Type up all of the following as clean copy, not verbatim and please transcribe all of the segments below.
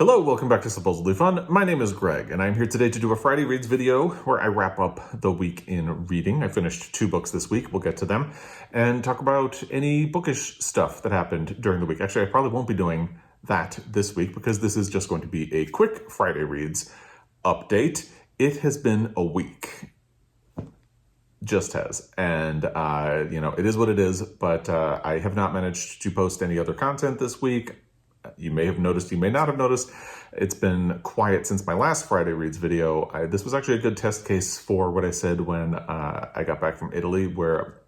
Hello, welcome back to Supposedly Fun. My name is Greg, and I'm here today to do a Friday Reads video where I wrap up the week in reading. I finished 2 books this week, we'll get to them, and talk about any bookish stuff that happened during the week. Actually, I probably won't be doing that this week because this is just going to be a quick Friday Reads update. It has been a week. Just has. And, it is what it is, but I have not managed to post any other content this week. You may have noticed, you may not have noticed, it's been quiet since my last Friday Reads video. This was actually a good test case for what I said when I got back from Italy, where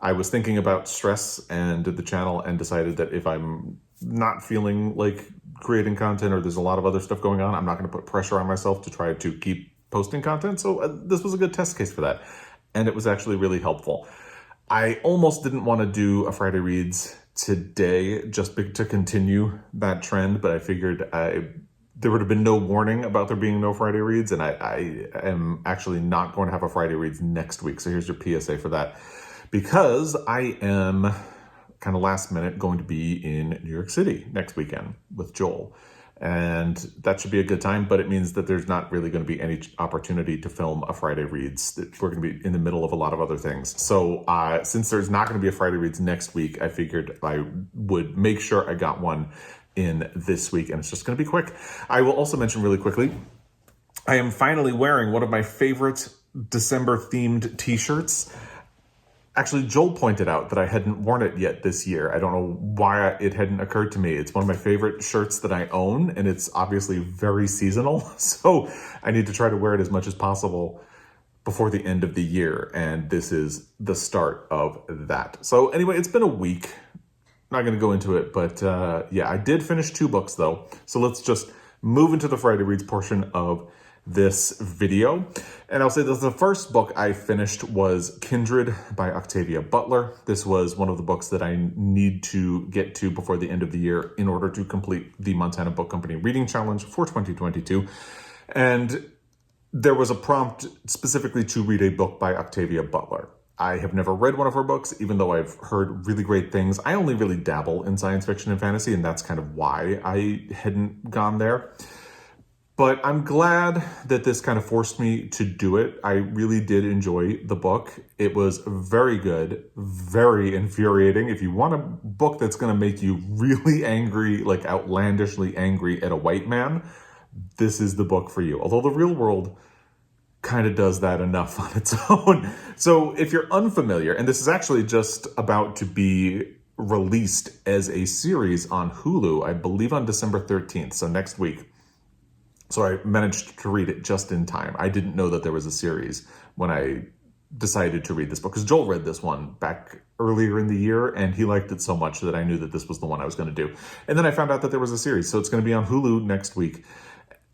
I was thinking about stress and did the channel and decided that if I'm not feeling like creating content or there's a lot of other stuff going on, I'm not going to put pressure on myself to try to keep posting content. So this was a good test case for that. And it was actually really helpful. I almost didn't want to do a Friday Reads today just to continue that trend, but I figured there would have been no warning about there being no Friday Reads, and I am actually not going to have a Friday Reads next week. So here's your PSA for that. Because I am kind of last minute going to be in New York City next weekend with Joel. And that should be a good time, but it means that there's not really going to be any opportunity to film a Friday Reads. We're going to be in the middle of a lot of other things. So since there's not going to be a Friday Reads next week, I figured I would make sure I got one in this week, and it's just going to be quick. I will also mention really quickly, I am finally wearing one of my favorite December-themed t-shirts. Actually, Joel pointed out that I hadn't worn it yet this year. I don't know why it hadn't occurred to me. It's one of my favorite shirts that I own, and it's obviously very seasonal. So I need to try to wear it as much as possible before the end of the year. And this is the start of that. So anyway, it's been a week. Not going to go into it, but yeah, I did finish 2 books though. So let's just move into the Friday Reads portion of this video. And I'll say that the first book I finished was Kindred by Octavia Butler. This was one of the books that I need to get to before the end of the year in order to complete the Montana Book Company Reading Challenge for 2022. And there was a prompt specifically to read a book by Octavia Butler. I have never read one of her books, even though I've heard really great things. I only really dabble in science fiction and fantasy, and that's kind of why I hadn't gone there. But I'm glad that this kind of forced me to do it. I really did enjoy the book. It was very good, very infuriating. If you want a book that's going to make you really angry, like outlandishly angry at a white man, this is the book for you. Although the real world kind of does that enough on its own. So if you're unfamiliar, and this is actually just about to be released as a series on Hulu, I believe on December 13th, so next week. So I managed to read it just in time. I didn't know that there was a series when I decided to read this book, because Joel read this one back earlier in the year, and he liked it so much that I knew that this was the one I was going to do. And then I found out that there was a series, so it's going to be on Hulu next week.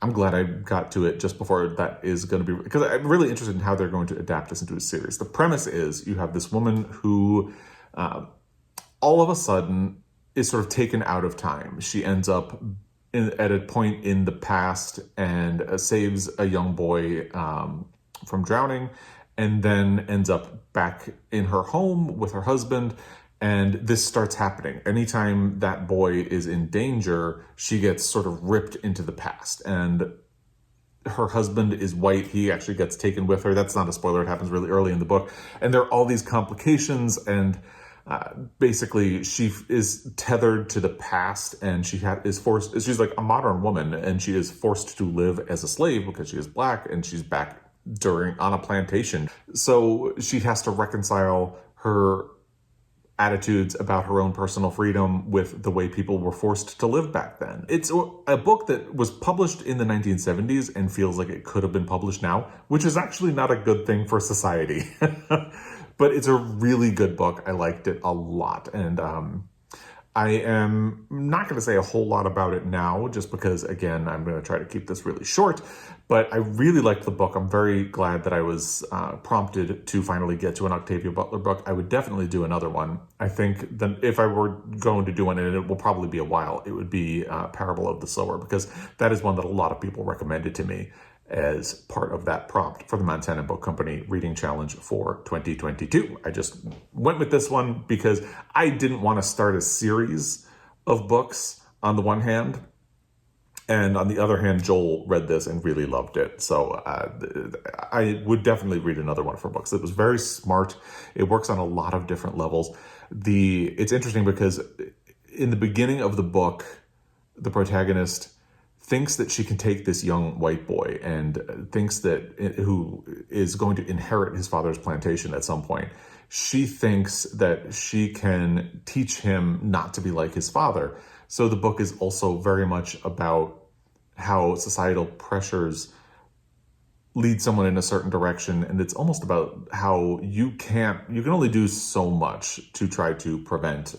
I'm glad I got to it just before that is going to be, because I'm really interested in how they're going to adapt this into a series. The premise is you have this woman who all of a sudden is sort of taken out of time. She ends up at a point in the past and saves a young boy from drowning, and then ends up back in her home with her husband. And this starts happening. Anytime that boy is in danger, she gets sort of ripped into the past. And her husband is white. He actually gets taken with her. That's not a spoiler. It happens really early in the book. And there are all these complications, and basically she is tethered to the past, and is forced, she's like a modern woman, and she is forced to live as a slave because she is Black, and she's back on a plantation. So she has to reconcile her attitudes about her own personal freedom with the way people were forced to live back then. It's a book that was published in the 1970s and feels like it could have been published now, which is actually not a good thing for society. But it's a really good book. I liked it a lot. And I am not going to say a whole lot about it now, just because, again, I'm going to try to keep this really short. But I really liked the book. I'm very glad that I was prompted to finally get to an Octavia Butler book. I would definitely do another one. I think that if I were going to do one, and it will probably be a while, it would be Parable of the Sower, because that is one that a lot of people recommended to me as part of that prompt for the Montana Book Company Reading Challenge for 2022. I just went with this one because I didn't want to start a series of books on the one hand, And on the other hand, Joel read this and really loved it. So I would definitely read another one of her books. It was very smart. It works on a lot of different levels. It's interesting because in the beginning of the book, the protagonist thinks that she can take this young white boy and thinks that who is going to inherit his father's plantation at some point. She thinks that she can teach him not to be like his father. So the book is also very much about how societal pressures lead someone in a certain direction. And it's almost about how you can only do so much to try to prevent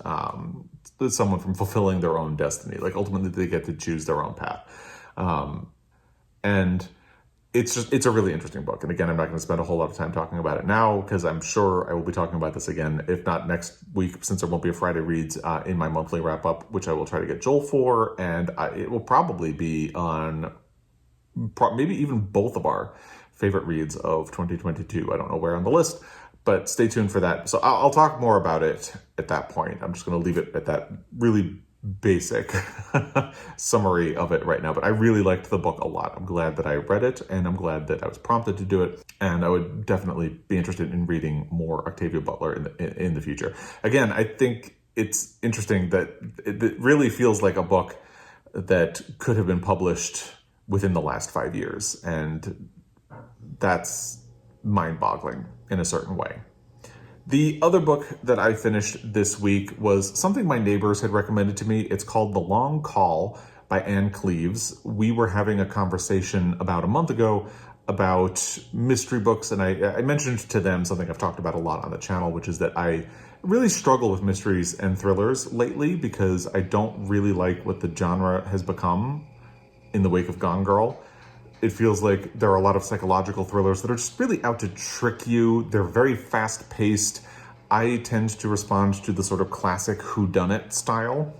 someone from fulfilling their own destiny. Like ultimately they get to choose their own path. And it's a really interesting book. And again, I'm not going to spend a whole lot of time talking about it now because I'm sure I will be talking about this again, if not next week, since there won't be a Friday Reads in my monthly wrap up, which I will try to get Joel for. And it will probably be on maybe even both of our favorite reads of 2022. I don't know where on the list, but stay tuned for that. So I'll talk more about it at that point. I'm just going to leave it at that really basic summary of it right now, but I really liked the book a lot. I'm glad that I read it, and I'm glad that I was prompted to do it, and I would definitely be interested in reading more Octavia Butler in the future. Again, I think it's interesting that it really feels like a book that could have been published within the last 5 years, and that's mind-boggling in a certain way. The other book that I finished this week was something my neighbors had recommended to me. It's called The Long Call by Anne Cleeves. We were having a conversation about a month ago about mystery books, and I mentioned to them something I've talked about a lot on the channel, which is that I really struggle with mysteries and thrillers lately because I don't really like what the genre has become in the wake of Gone Girl. It feels like there are a lot of psychological thrillers that are just really out to trick you. They're very fast-paced. I tend to respond to the sort of classic whodunit style.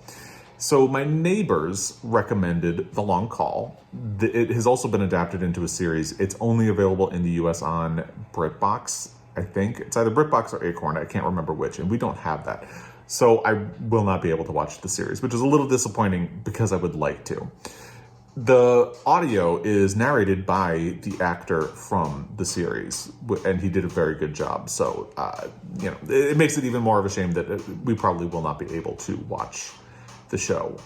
So my neighbors recommended The Long Call. It has also been adapted into a series. It's only available in the US on BritBox, I think. It's either BritBox or Acorn. I can't remember which, and we don't have that. So I will not be able to watch the series, which is a little disappointing because I would like to. The audio is narrated by the actor from the series, and he did a very good job. So, it makes it even more of a shame that we probably will not be able to watch the show.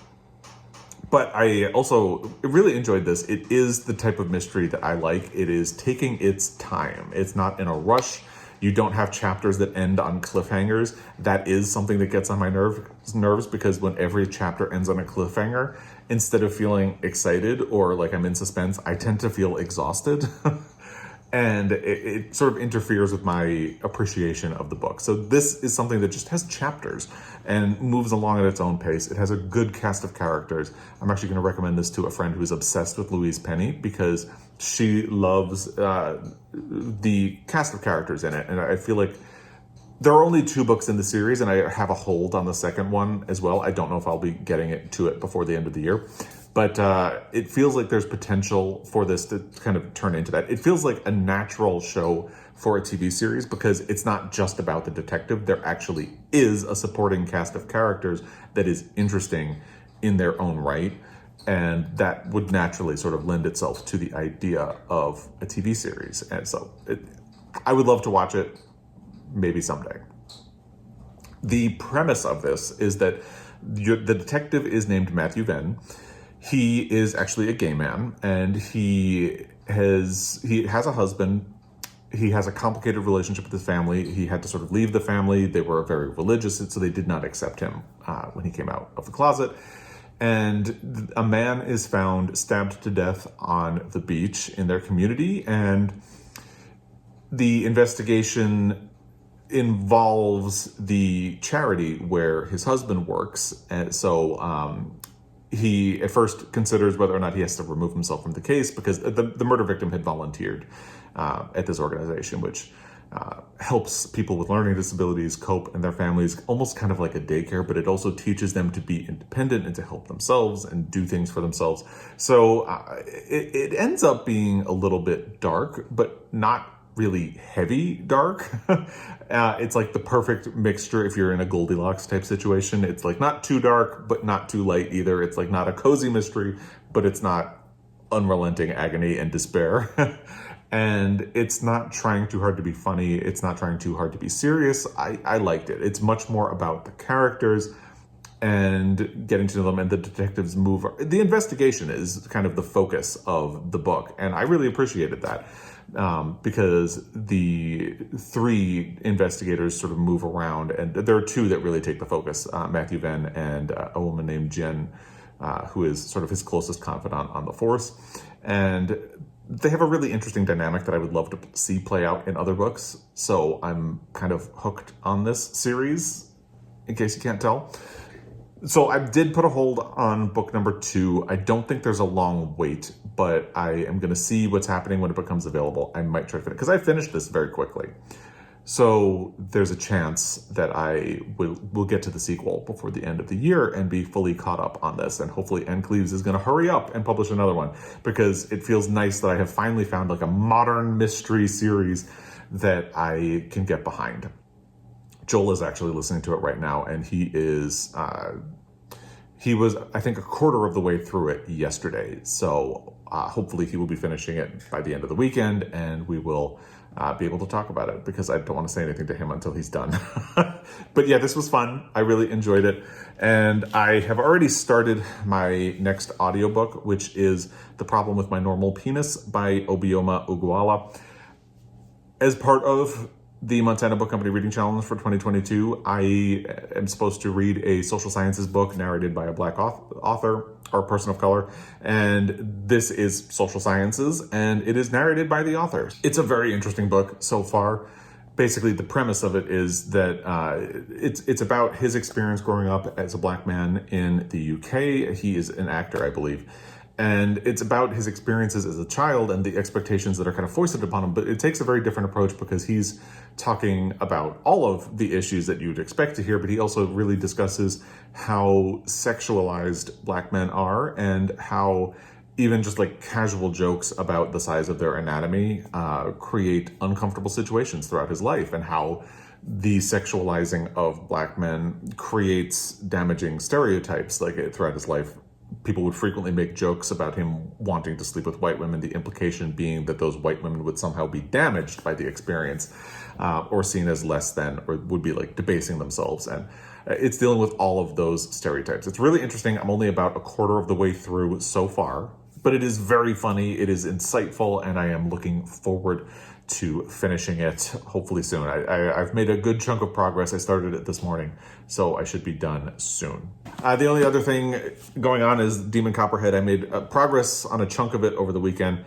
But I also really enjoyed this. It is the type of mystery that I like. It is taking its time. It's not in a rush. You don't have chapters that end on cliffhangers. That is something that gets on my nerves because when every chapter ends on a cliffhanger, instead of feeling excited or like I'm in suspense, I tend to feel exhausted. And it sort of interferes with my appreciation of the book. So this is something that just has chapters and moves along at its own pace. It has a good cast of characters. I'm actually going to recommend this to a friend who's obsessed with Louise Penny because she loves the cast of characters in it. And I feel like there are only 2 books in the series, and I have a hold on the second one as well. I don't know if I'll be getting to it before the end of the year. But it feels like there's potential for this to kind of turn into that. It feels like a natural show for a TV series because it's not just about the detective. There actually is a supporting cast of characters that is interesting in their own right. And that would naturally sort of lend itself to the idea of a TV series. And so I would love to watch it maybe someday. The premise of this is that the detective is named Matthew Venn. He is actually a gay man, and he has a husband. He has a complicated relationship with his family. He had to sort of leave the family. They were very religious, so they did not accept him when he came out of the closet. And a man is found stabbed to death on the beach in their community, and the investigation involves the charity where his husband works. And so he at first considers whether or not he has to remove himself from the case because the murder victim had volunteered at this organization, which helps people with learning disabilities cope and their families, almost kind of like a daycare, but it also teaches them to be independent and to help themselves and do things for themselves. So it ends up being a little bit dark, but not really heavy dark. It's like the perfect mixture if you're in a Goldilocks type situation. It's like not too dark, but not too light either. It's like not a cozy mystery, but it's not unrelenting agony and despair. And it's not trying too hard to be funny. It's not trying too hard to be serious. I liked it. It's much more about the characters and getting to know them, and the detectives move. The investigation is kind of the focus of the book, and I really appreciated that because the three investigators sort of move around, and there are two that really take the focus, Matthew Venn and a woman named Jen, who is sort of his closest confidant on the force. And they have a really interesting dynamic that I would love to see play out in other books. So I'm kind of hooked on this series, in case you can't tell. So I did put a hold on book number 2. I don't think there's a long wait, but I am going to see what's happening when it becomes available. I might try to finish, because I finished this very quickly. So there's a chance that I will get to the sequel before the end of the year and be fully caught up on this. And hopefully Cleeves is going to hurry up and publish another one, because it feels nice that I have finally found like a modern mystery series that I can get behind. Joel is actually listening to it right now, and he was, I think, a quarter of the way through it yesterday. So hopefully he will be finishing it by the end of the weekend, and we will be able to talk about it, because I don't want to say anything to him until he's done. But yeah, this was fun. I really enjoyed it. And I have already started my next audiobook, which is The Problem with My Normal Penis by Obioma Ugoala. As part of the Montana Book Company Reading Challenge for 2022, I am supposed to read a social sciences book narrated by a Black author or person of color. And this is social sciences, and it is narrated by the author. It's a very interesting book so far. Basically, the premise of it is that it's about his experience growing up as a Black man in the UK. He is an actor, I believe. And it's about his experiences as a child and the expectations that are kind of foisted upon him. But it takes a very different approach, because he's talking about all of the issues that you'd expect to hear, but he also really discusses how sexualized Black men are, and how even just like casual jokes about the size of their anatomy create uncomfortable situations throughout his life, and how the sexualizing of Black men creates damaging stereotypes throughout his life. People would frequently make jokes about him wanting to sleep with white women, the implication being that those white women would somehow be damaged by the experience, or seen as less than, or would be like debasing themselves. And it's dealing with all of those stereotypes. It's really interesting. I'm only about a quarter of the way through so far, but it is very funny. It is insightful, and I am looking forward to finishing it hopefully soon. I've made a good chunk of progress. I started it this morning, so I should be done soon. The only other thing going on is Demon Copperhead. I made progress on a chunk of it over the weekend.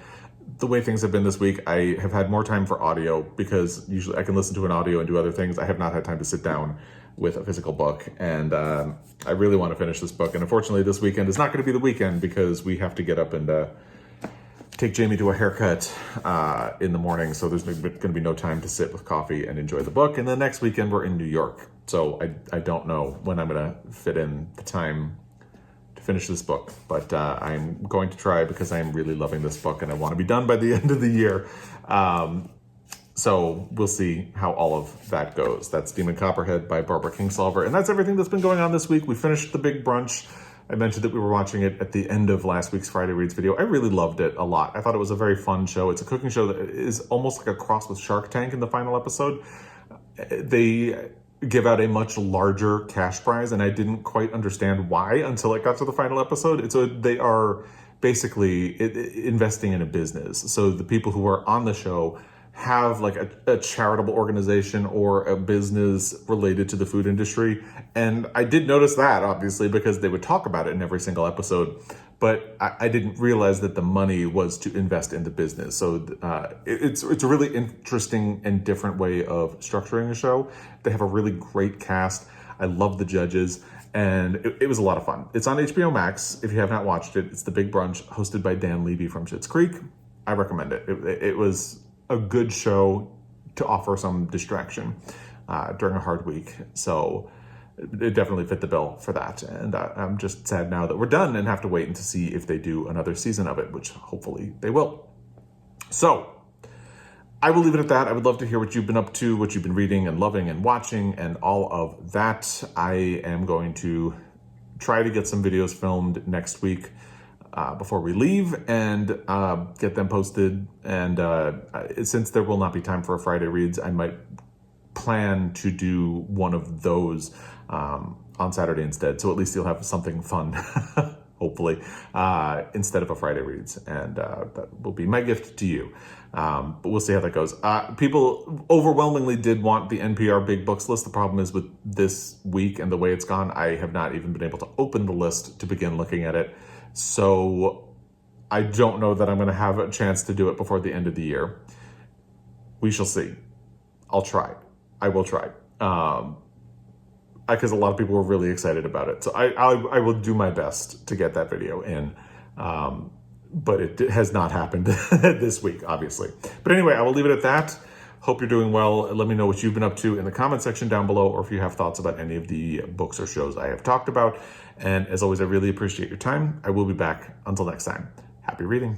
The way things have been this week, I have had more time for audio, because usually I can listen to an audio and do other things. I have not had time to sit down with a physical book, and I really want to finish this book. And unfortunately, this weekend is not going to be the weekend, because we have to get up and take Jamie to a haircut in the morning, so there's going to be no time to sit with coffee and enjoy the book. And the next weekend we're in New York, so I don't know when I'm going to fit in the time to finish this book, but I'm going to try, because I'm really loving this book, and I want to be done by the end of the year. So we'll see how all of that goes. That's Demon Copperhead by Barbara Kingsolver, and that's everything that's been going on this week. We finished The Big Brunch. I mentioned that we were watching it at the end of last week's Friday Reads video. I really loved it a lot. I thought it was a very fun show. It's a cooking show that is almost like a cross with Shark Tank in the final episode. They give out a much larger cash prize, and I didn't quite understand why until it got to the final episode. So they are basically investing in a business. So the people who are on the show have like a charitable organization or a business related to the food industry. And I did notice that, obviously, because they would talk about it in every single episode, but I didn't realize that the money was to invest in the business. So it's a really interesting and different way of structuring a show. They have a really great cast. I love the judges, and it was a lot of fun. It's on HBO Max. If you have not watched it, it's The Big Brunch, hosted by Dan Levy from Schitt's Creek. I recommend it. It was a good show to offer some distraction during a hard week. So it definitely fit the bill for that. And I'm just sad now that we're done and have to wait and to see if they do another season of it, which hopefully they will. So I will leave it at that. I would love to hear what you've been up to, what you've been reading and loving and watching and all of that. I am going to try to get some videos filmed next week before we leave and get them posted. And since there will not be time for a Friday Reads, I might plan to do one of those on Saturday instead. So at least you'll have something fun, hopefully, instead of a Friday Reads. And that will be my gift to you. But we'll see how that goes. People overwhelmingly did want the NPR Big Books list. The problem is with this week and the way it's gone, I have not even been able to open the list to begin looking at it. So I don't know that I'm going to have a chance to do it before the end of the year. We shall see. I'll try. I will try. Because a lot of people were really excited about it. So I will do my best to get that video in. But it has not happened this week, obviously. But anyway, I will leave it at that. Hope you're doing well. Let me know what you've been up to in the comment section down below, or if you have thoughts about any of the books or shows I have talked about. And as always, I really appreciate your time. I will be back. Until next time, happy reading.